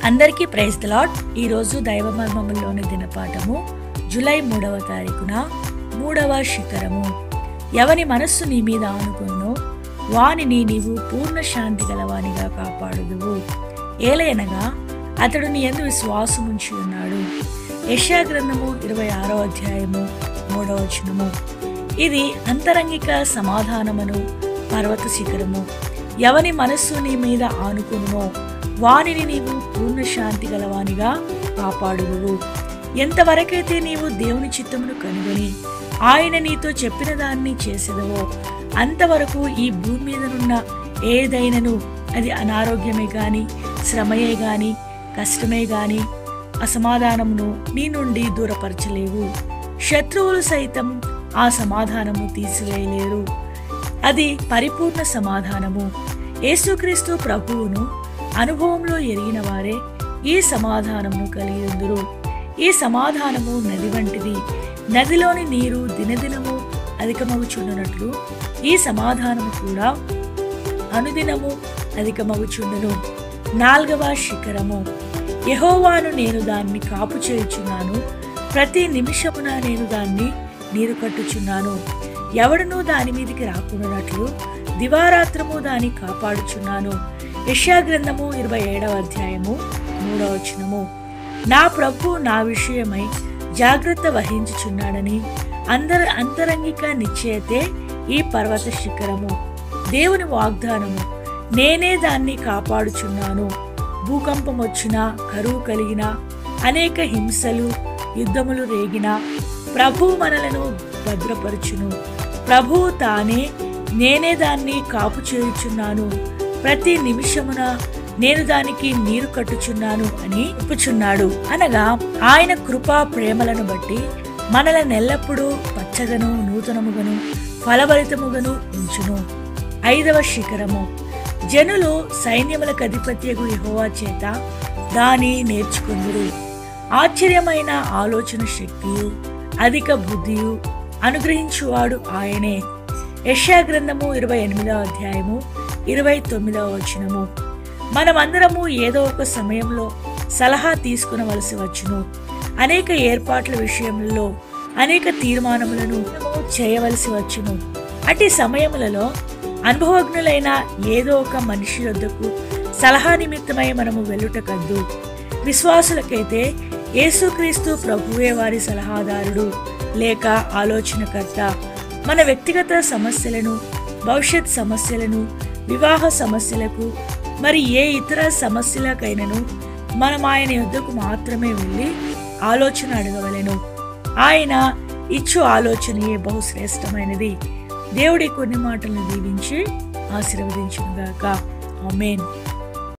అందరికీ praise the lord. ఈరోజు దైవ మర్మములోని దినపాఠము జూలై 3వ తారీఖున 3వ శిఖరము. ఎవని మనస్సు నీ మీద ఆనుకొనునో వానిని నీవు పూర్ణ శాంతి గలవానిగా కాపాడుదువు. ఏలయనగా అతడు నీ యందు విశ్వాసముంచి ఉన్నాడు. యెషయా గ్రంథము 26వ అధ్యాయము 3వ వచనము. ఇది అంతరంగిక సమాధానమును పర్వత శిఖరము. ఎవని మనస్సు నీ మీద ఆనుకొనునో వానిని నీవు పూర్ణ శాంతి గలవానిగా కాపాడుదువు. ఎంతవరకైతే నీవు దేవుని చిత్తమును కనుగొని ఆయన నీతో చెప్పిన దాన్ని చేసేదవో అంతవరకు ఈ భూమి మీదనున్న ఏదైనను, అది అనారోగ్యమే గాని, శ్రమయే గాని, కష్టమే గాని, అసమాధానమును నీ నుండి దూరపరచలేవు. శత్రువులు సైతం ఆ సమాధానము తీసివేయలేరు. అది పరిపూర్ణ సమాధానము. యేసుక్రీస్తు ప్రభువును అనుభవంలో ఎరిగిన వారే ఈ సమాధానమును కలిగి ఉందురు. ఈ సమాధానము నది వంటిది. నదిలోని నీరు దినదినము అధికమగుచుండునట్లు ఈ సమాధానము కూడా అనుదినము అధికమగుచుండును. 4వ శిఖరము. యెహోవాను నేను దాన్ని కాపు చేయుచున్నాను, ప్రతి నిమిషమున నేను దాన్ని నీరు కట్టుచున్నాను. ఎవడునూ దాని మీదికి రాకుండానట్లు దివారాత్రము దాన్ని కాపాడుచున్నాను. యెషయా గ్రంథము 27వ అధ్యాయము 3వ వచనము. నా ప్రభు నా విషయమై జాగ్రత్త వహించుచున్నాడని అంతరంగిక నిశ్చయతే ఈ పర్వత శిఖరము. దేవుని వాగ్దానము. నేనే దాన్ని కాపాడుచున్నాను. భూకంపం వచ్చినా, కరువు కలిగినా, అనేక హింసలు, యుద్ధములు రేగినా ప్రభువు మనలను భద్రపరచును. ప్రభువు తానే నేనే దాన్ని కాపు చేయుచున్నాను, ప్రతి నిమిషమున నేను దానికి నీరు కట్టుచున్నాను అని చెప్పుచున్నాడు. అనగా ఆయన కృపా ప్రేమలను బట్టి మనలను ఎల్లప్పుడూ పచ్చగను, నూతనముగను, ఫలభరితముగను ఉంచును. 5వ శిఖరము. జనులు సైన్యములకు అధిపత్యగు యెహోవా చేత దాని నేర్చుకుందురు. ఆశ్చర్యమైన ఆలోచన శక్తియు అధిక బుద్ధియు అనుగ్రహించువాడు ఆయనే. యెషయా గ్రంథము 28వ అధ్యాయము 29వ వచనము. మనమందరము ఏదో ఒక సమయంలో సలహా తీసుకునవలసి వచ్చును. అనేక ఏర్పాట్ల విషయంలో అనేక తీర్మానములను చేయవలసి వచ్చును. అట్టి సమయములలో అనుభవజ్ఞులైన ఏదో ఒక మనిషి వద్దకు సలహా నిమిత్తమై మనము వెళ్ళుట కద్దు. విశ్వాసులకైతే యేసుక్రీస్తు ప్రభువే వారి సలహాదారుడు లేక ఆలోచనకర్త. మన వ్యక్తిగత సమస్యలను, భవిష్యత్ సమస్యలను, వివాహ సమస్యలకు, మరి ఏ ఇతర సమస్యలకైనను మనం ఆయన యొద్దకు మాత్రమే వెళ్ళి ఆలోచన అడగవలెను. ఆయన ఇచ్చు ఆలోచనయే బహుశ్రేష్టమైనది. దేవుడి కొన్ని మాటలను దీవించి ఆశీర్వదించుగాక. ఆమేన్.